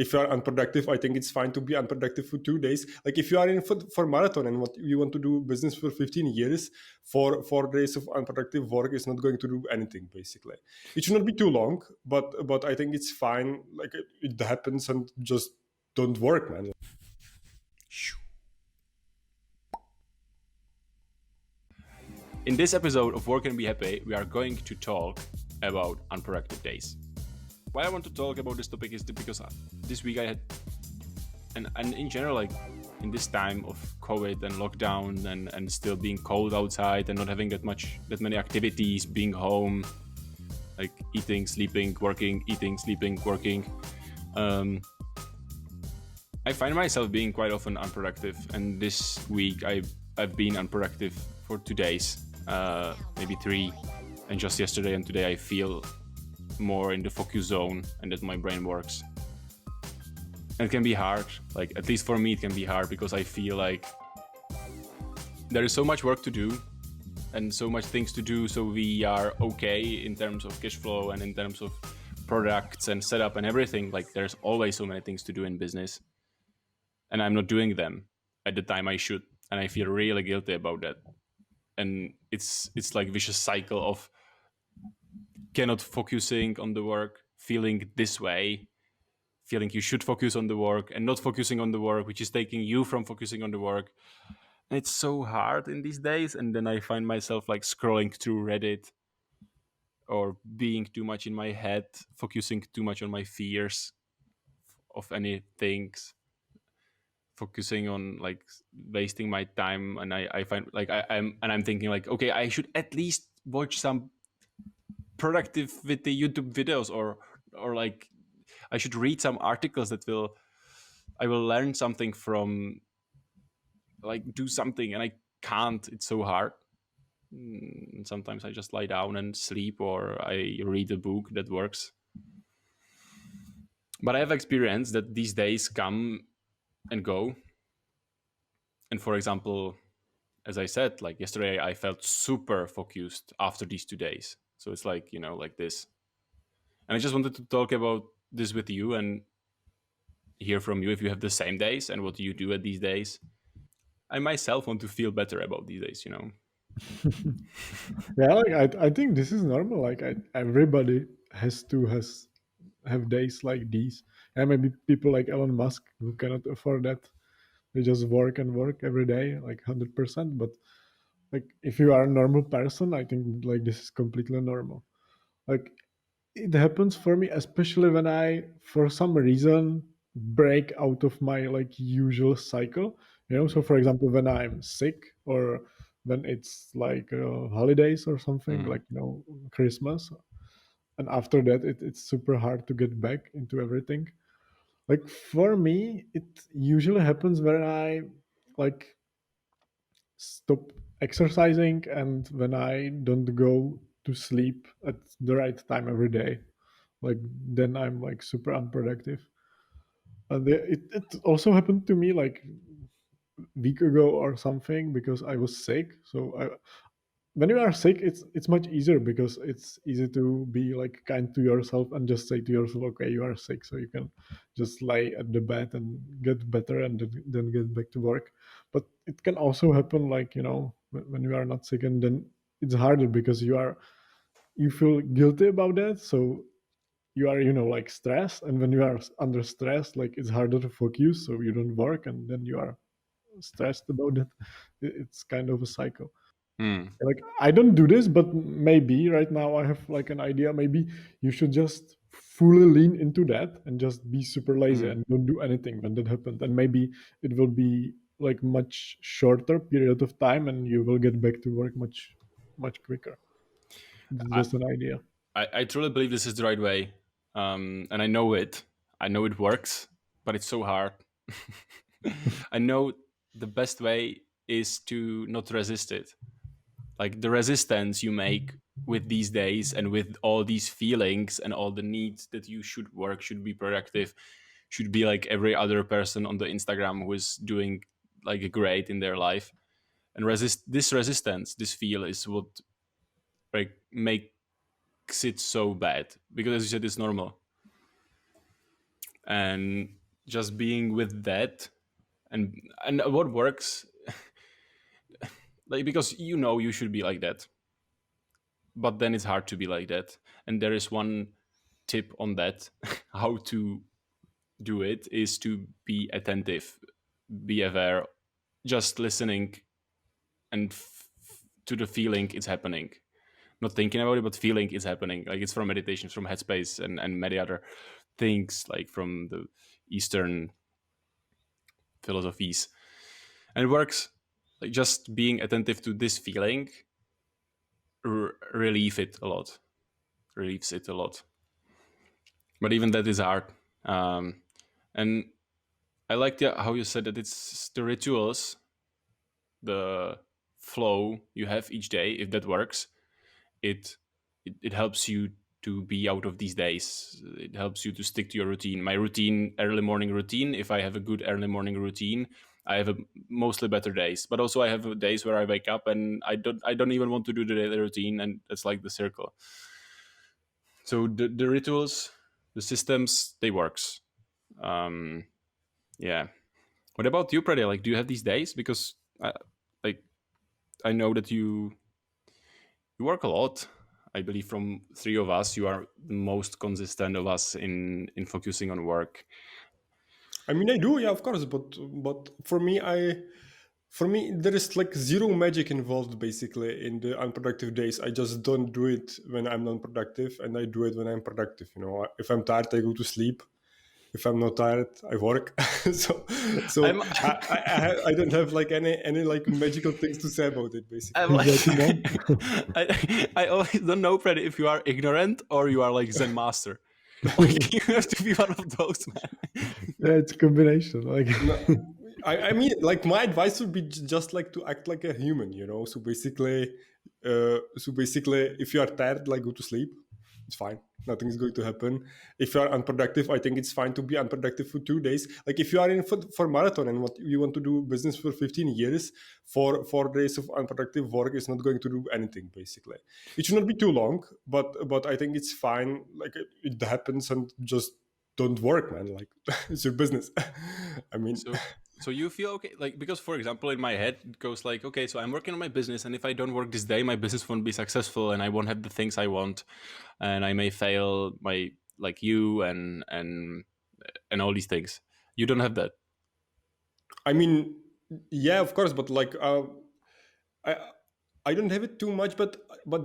if you are unproductive, I think it's fine to be unproductive for 2 days. Like if you are in for marathon and what you want to do business for 15 years, for 4 days of unproductive work is not going to do anything. Basically, it should not be too long, but I think it's fine. Like it happens, and just don't work, man. In this episode of Work and Be Happy, we are going to talk about unproductive days. Why I want to talk about this topic is because this week I had, and in general, like in this time of COVID and lockdown and still being cold outside and not having that many activities, being home, like eating, sleeping, working, eating, sleeping, working. I find myself being quite often unproductive, and this week I've been unproductive for 2 days, maybe 3, and just yesterday and today I feel more in the focus zone and that my brain works. And it can be hard, like at least for me it can be hard because I feel like there is so much work to do and so much things to do, so we are okay in terms of cash flow and in terms of products and setup and everything. Like there's always so many things to do in business, and I'm not doing them at the time I should, and I feel really guilty about that. And it's like vicious cycle of cannot focusing on the work, feeling this way, feeling you should focus on the work and not focusing on the work, which is taking you from focusing on the work. And it's so hard in these days. And then I find myself like scrolling through Reddit or being too much in my head, focusing too much on my fears of any things, focusing on like wasting my time. And I find like I'm thinking like, okay, I should at least watch some productivity YouTube videos, or like I should read some articles that I will learn something from, like do something, and I can't. It's so hard. And sometimes I just lie down and sleep, or I read a book that works. But I have experienced that these days come and go. And for example, as I said, like yesterday, I felt super focused after these 2 days. So it's like, like this. And I just wanted to talk about this with you and hear from you if you have the same days and what you do at these days. I myself want to feel better about these days. Yeah, like I think this is normal. Like everybody has have days like these, and maybe people like Elon Musk who cannot afford that, they just work and work every day, like 100%. But like if you are a normal person, I think like this is completely normal. Like it happens for me, especially when I, for some reason, break out of my like usual cycle. So for example, when I'm sick, or when it's like holidays or something, Mm. like Christmas, and after that it's super hard to get back into everything. Like for me, it usually happens when I like stop exercising and when I don't go to sleep at the right time every day. Like then I'm like super unproductive. And it also happened to me like week ago or something, because I was sick. When you are sick, it's much easier because it's easy to be like kind to yourself and just say to yourself, okay, you are sick, so you can just lie at the bed and get better and then get back to work. But it can also happen like when you are not sick, and then it's harder because you feel guilty about that. So you are like stressed, and when you are under stress, like it's harder to focus, so you don't work, and then you are stressed about it. It's kind of a cycle. Mm. Like I don't do this, but maybe right now I have like an idea. Maybe you should just fully lean into that and just be super lazy Mm. and don't do anything when that happens, and maybe it will be like much shorter period of time and you will get back to work much quicker. It's I, just an idea. I truly believe this is the right way, and I know it. I know it works, but it's so hard. I know the best way is to not resist it. Like the resistance you make with these days and with all these feelings and all the needs that you should work, should be productive, should be like every other person on the Instagram who is doing like great in their life. And resistance, this feel is what like makes it so bad, because as you said, it's normal. and just being with that, and what works, like, because you should be like that, but then it's hard to be like that. And there is one tip on that how to do it is to be attentive, be aware, just listening, and to the feeling it's happening, not thinking about it but feeling it's happening. Like, it's from meditations, from headspace, and many other things, like from the eastern philosophies. And it works. Like, just being attentive to this feeling relieve it a lot, relieves it a lot. But even that is hard. And I like how you said that it's the rituals, the flow you have each day. If that works, it it helps you to be out of these days. It helps you to stick to your routine. My routine, early morning routine. If I have a good early morning routine, I have mostly better days. But also, I have days where I wake up and I don't even want to do the daily routine, and it's like the circle. So the rituals, the systems, they works. Um, yeah. What about you, Prade? Like, do you have these days? Because like, I know that you work a lot. I believe from three of us, you are the most consistent of us in focusing on work. I mean, I do, yeah, of course, but for me there is like zero magic involved basically in the unproductive days. I just don't do it when I'm non-productive, and I do it when I'm productive. You know, if I'm tired, I go to sleep. If I'm not tired, I work. so so I'm I don't have like any like magical things to say about it I'm basically. like Exactly, man. I always don't know, Prade, if you are ignorant or you are like Zen master. Like, you have to be one of those, man. Yeah, it's a combination. Like, No, I mean, like my advice would be just like to act like a human, you know. So basically, if you are tired, like go to sleep. It's fine. Nothing is going to happen. If you are unproductive, I think it's fine to be unproductive for 2 days. Like if you are in for marathon and what you want to do business for 15 years, for 4 days of unproductive work is not going to do anything. Basically, it should not be too long, but I think it's fine. Like it happens, and just don't work, man. Like it's your business. I mean, So you feel okay, like, because for example, in my head it goes like, okay, so I'm working on my business, and if I don't work this day, my business won't be successful, and I won't have the things I want, and I may fail my, like, you and all these things. You don't have that. I mean, yeah, of course, but like, I I don't have it too much, but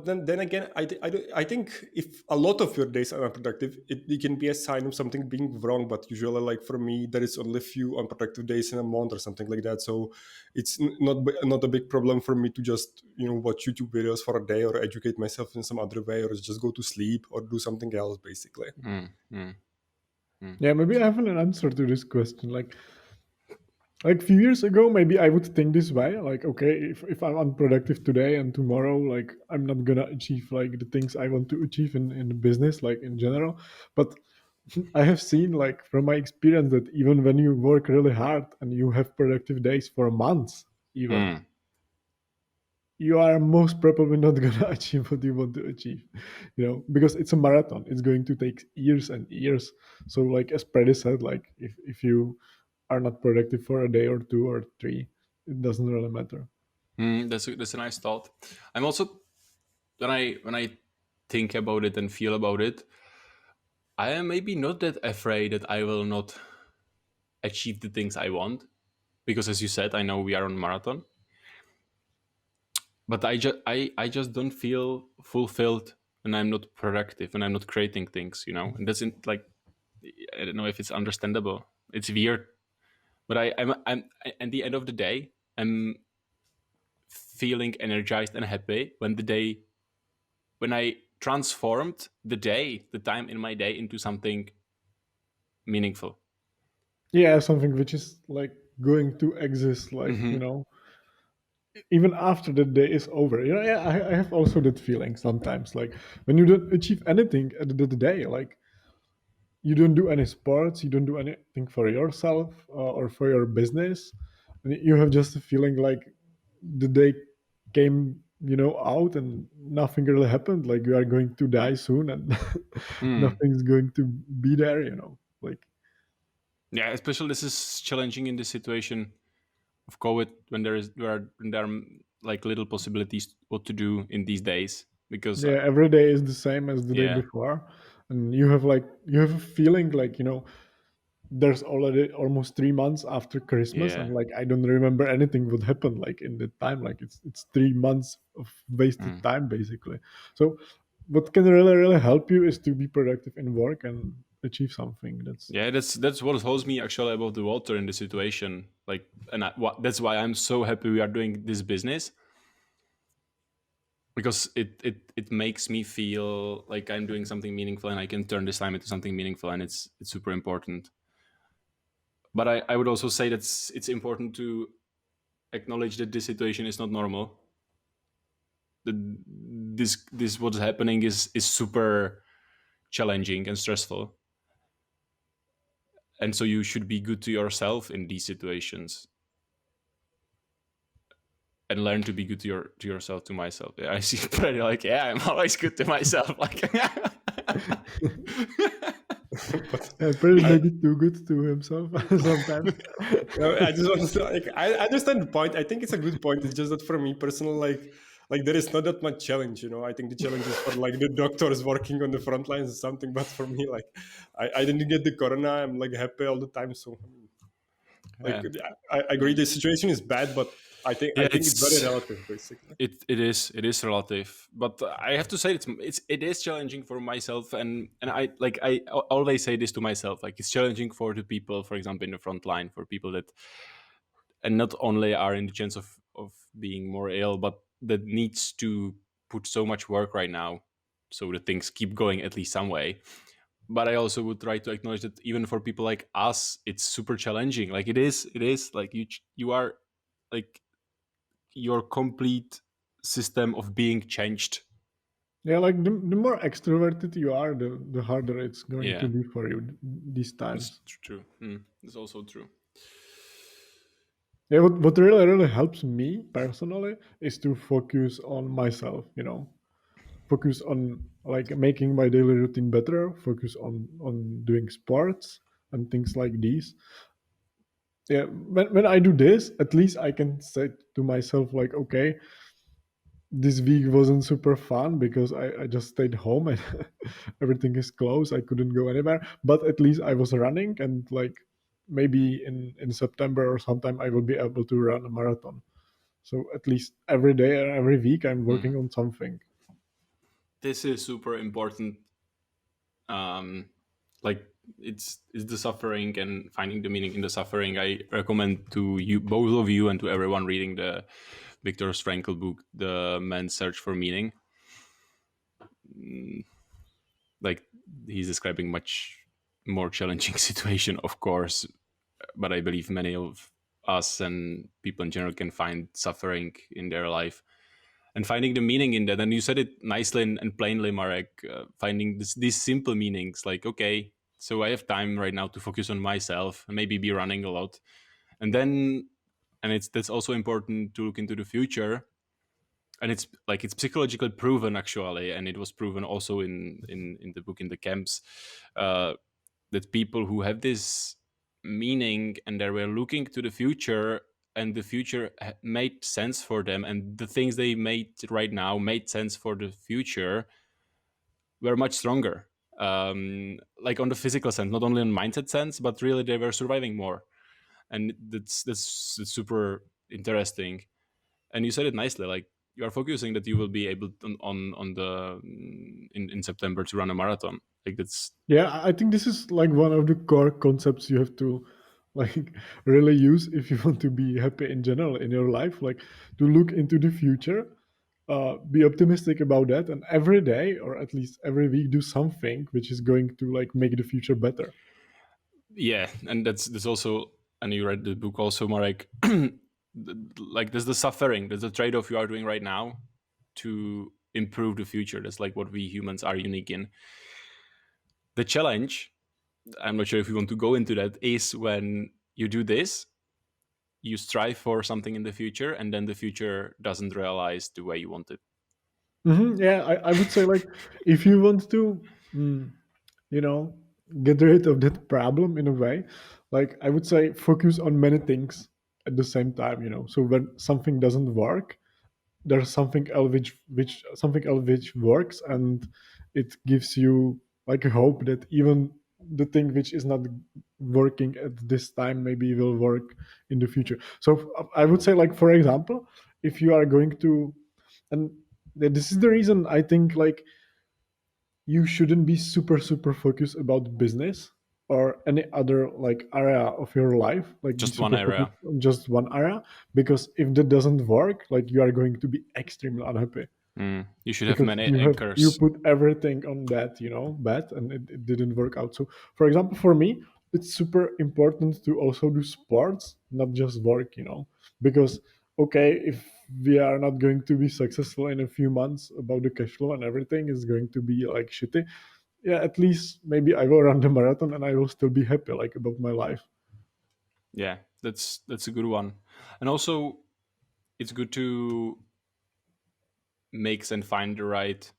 then again, I think if a lot of your days are unproductive, it can be a sign of something being wrong. But usually, like for me, there is only few unproductive days in a month or something like that. So it's not a big problem for me to just watch YouTube videos for a day or educate myself in some other way or just go to sleep or do something else basically. Mm, mm, mm, yeah, maybe I have an answer to this question. Like few years ago, maybe I would think this way. Like, okay, if I'm unproductive today and tomorrow, like I'm not gonna achieve like the things I want to achieve in the business, like in general. But I have seen like from my experience that even when you work really hard and you have productive days for months, even mm. you are most probably not going to achieve what you want to achieve, because it's a marathon. It's going to take years and years. So like as Preddy said, like if you are not productive for a day or two or three, it doesn't really matter. That's a nice thought. I'm also, when I think about it and feel about it, I am maybe not that afraid that I will not achieve the things I want, because as you said, I know we are on marathon, but I just don't feel fulfilled when I'm not productive, when I'm not creating things, and that's in, like, I don't know if it's understandable. It's weird, but I'm at the end of the day, I'm feeling energized and happy when I transformed the time in my day into something meaningful. Yeah, something which is like going to exist, like Hmm. even after the day is over. Yeah, I have also that feeling sometimes, like when you don't achieve anything at the day, like you don't do any sports, you don't do anything for yourself or for your business, and you have just a feeling like the day came, out and nothing really happened. Like you are going to die soon, and Mm. nothing's going to be there. Like Yeah, especially this is challenging in this situation of COVID when there are like little possibilities what to do in these days because Yeah, every day is the same as the day yeah, before, and you have a feeling like, there's already almost 3 months after Christmas, yeah. and like I don't remember anything would happen like in the time. Like it's 3 months of wasted Mm. time basically. So what can really help you is to be productive in work and achieve something. That's Yeah, that's what holds me actually above the water in the situation. Like, and that's why I'm so happy we are doing this business because it makes me feel like I'm doing something meaningful and I can turn this time into something meaningful, and it's super important. But I would also say that it's important to acknowledge that this situation is not normal. That this what's happening is super challenging and stressful, and so you should be good to yourself in these situations and learn to be good to yourself, to myself. Yeah, I see pretty like, yeah, I'm always good to myself. Like, But pretty I, maybe too good to himself sometimes. I just want to say, like, I understand the point. I think it's a good point. It's just that for me personally, like there is not that much challenge. I think the challenge is for like the doctors working on the front lines or something. But for me, like, I didn't get the corona. I'm like happy all the time. So I mean, like, yeah, I agree the situation is bad, but I yeah, think it's very relative, basically. it is relative, but I have to say it is challenging for myself, and I always say this to myself, like it's challenging for the people, for example, in the front line, for people that and not only are in the chance of being more ill, but that needs to put so much work right now so that things keep going at least some way. But I also would try to acknowledge that even for people like us, it's super challenging. Like it is like you are like your complete system of being changed. Yeah, like the more extroverted you are, the harder it's going to Yeah, be for you these it's times. true. It's also true. Yeah, what really helps me personally is to focus on myself, focus on like making my daily routine better, focus on doing sports and things like these. Yeah, when I do this, at least I can say to myself like, okay, this week wasn't super fun because I just stayed home and everything is closed. I couldn't go anywhere, but at least I was running, and like maybe in September or sometime I will be able to run a marathon. So at least every day or every week I'm working on something. This is super important. um like it's the suffering and finding the meaning in the suffering. I recommend to you, both of you, and to everyone reading the Viktor Frankl book, The Man's Search for Meaning. Like, he's describing much more challenging situation, of course, but I believe many of us and people in general can find suffering in their life and finding the meaning in that. And you said it nicely and plainly, Marek, finding these simple meanings, like, okay, so I have time right now to focus on myself and maybe be running a lot. And then, and that's also important to look into the future. And it's like it's psychologically proven, actually, and it was proven also in the book, in the camps, uh, that people who have this meaning and they were looking to the future, and the future made sense for them, and the things they made right now made sense for the future, were much stronger. Like on the physical sense, not only on mindset sense, but really they were surviving more, and that's super interesting. And you said it nicely, like you are focusing that you will be able on the in September to run a marathon. Like that's Yeah, I think this is like one of the core concepts you have to like really use if you want to be happy in general in your life. Like to look into the future, be optimistic about that, and every day or at least every week do something which is going to like make the future better. Yeah, and that's also, and you read the book also, Marek. Like there's the suffering, there's the trade-off you are doing right now to improve the future. That's like what we humans are unique in. The challenge, I'm not sure if you want to go into that, is when you do this, you strive for something in the future, and then the future doesn't realize the way you want it. Yeah, I would say like if you want to, mm, you know, get rid of that problem in a way, like I would say focus on many things at the same time, so when something doesn't work, there's something else which something else which works, and it gives you like a hope that even the thing which is not working at this time maybe will work in the future. So I would say, like, for example, if you are going to, and this is the reason I think, like, you shouldn't be super focused about business or any other like area of your life, like be Just one super area. focused on just one area, because if that doesn't work, like, you are going to be extremely unhappy, You should have because many you anchors. put everything on that, bet, and it didn't work out. So for example, for me, it's super important to also do sports, not just work, because okay, if we are not going to be successful in a few months about the cash flow and everything is going to be like shitty, yeah, at least maybe I will run the marathon and I will still be happy, like, about my life. Yeah, that's a good one. And also, it's good to mix and find the right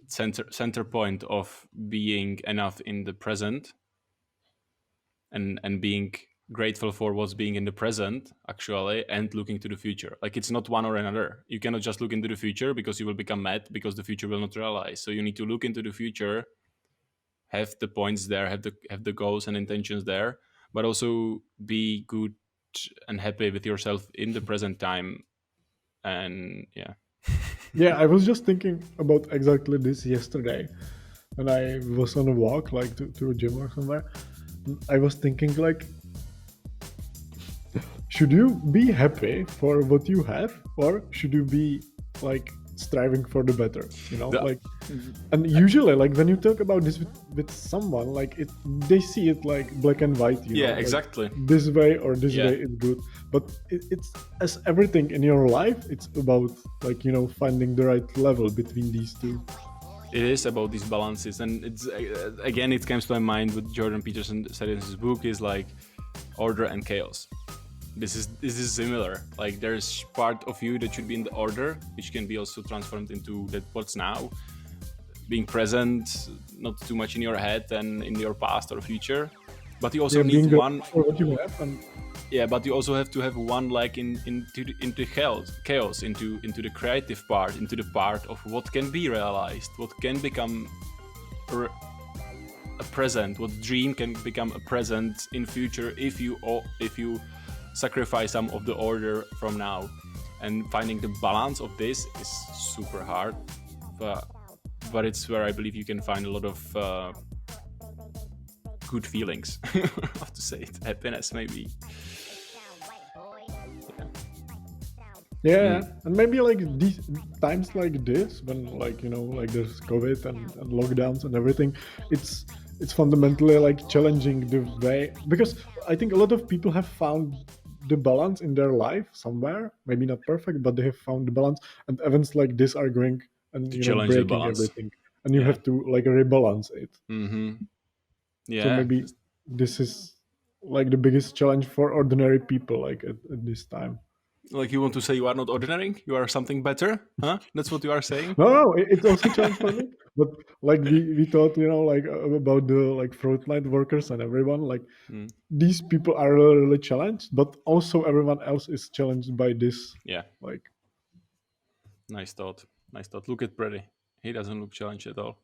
center point of being enough in the present, and being grateful for what's being in the present actually, and looking to the future. Like, it's not one or another. You cannot just look into the future because you will become mad because the future will not realize. So you need to look into the future, have the points there, have the goals and intentions there, but also be good and happy with yourself in the present time. And yeah. Yeah, I was just thinking about exactly this yesterday when I was on a walk, like to a gym or somewhere. I was thinking, like, should you be happy for what you have, or should you be like striving for the better, the like, and usually, like, when you talk about this with someone, like, they see it like black and white, Yeah, like exactly. this way or this Yeah, way is good. But it's, as everything in your life, it's about, like, finding the right level between these two. it is about these balances. And it's again, it comes to my mind what Jordan Peterson said in his book is like order and chaos. This is similar. Like, there's part of you that should be in the order, which can be also transformed into that what's now, being present, not too much in your head and in your past or future. But you also Yeah, need being one. grateful for what you have, and Yeah, but you also have to have one leg into chaos, into the creative part, into the part of what can be realized, what can become a present, what dream can become a present in future if you sacrifice some of the order from now. And finding the balance of this is super hard, but it's where I believe you can find a lot of good feelings. How to say it? Happiness, maybe. yeah, and maybe like these times like this, when, like, like there's COVID and lockdowns and everything, it's fundamentally like challenging the way, because I think a lot of people have found the balance in their life somewhere, maybe not perfect, but they have found the balance, and events like this are going and, To challenge the breaking balance. everything, and you Yeah. have to like rebalance it. So Yeah. maybe this is like the biggest challenge for ordinary people, like at this time. Like, you want to say you are not ordinary, you are something better, huh? That's what you are saying. No, it's also a challenge for me. But like we thought, like, about the like frontline workers and everyone. Like, Mm. these people are really challenged, but also everyone else is challenged by this. Yeah. Like, Nice thought. Nice thought. Look at Brady. He doesn't look challenged at all.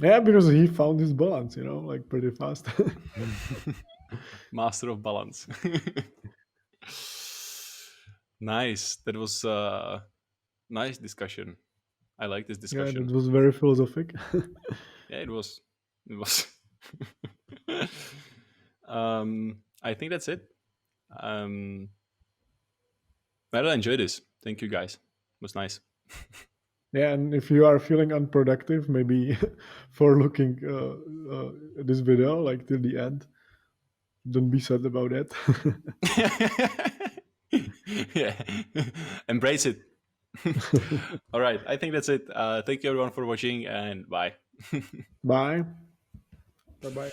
yeah, because he found his balance, like, pretty fast. Master of balance. Nice. That was nice discussion. I like this Yeah, that discussion. was very philosophic. Yeah, it was. It was. I think that's it. Um, I really enjoyed this. Thank you, guys. It was nice. Yeah, and if you are feeling unproductive, maybe for looking at this video like till the end, don't be sad about it. Yeah. Embrace it. All right. I think that's it. Thank you, everyone, for watching, and bye. Bye. Bye bye.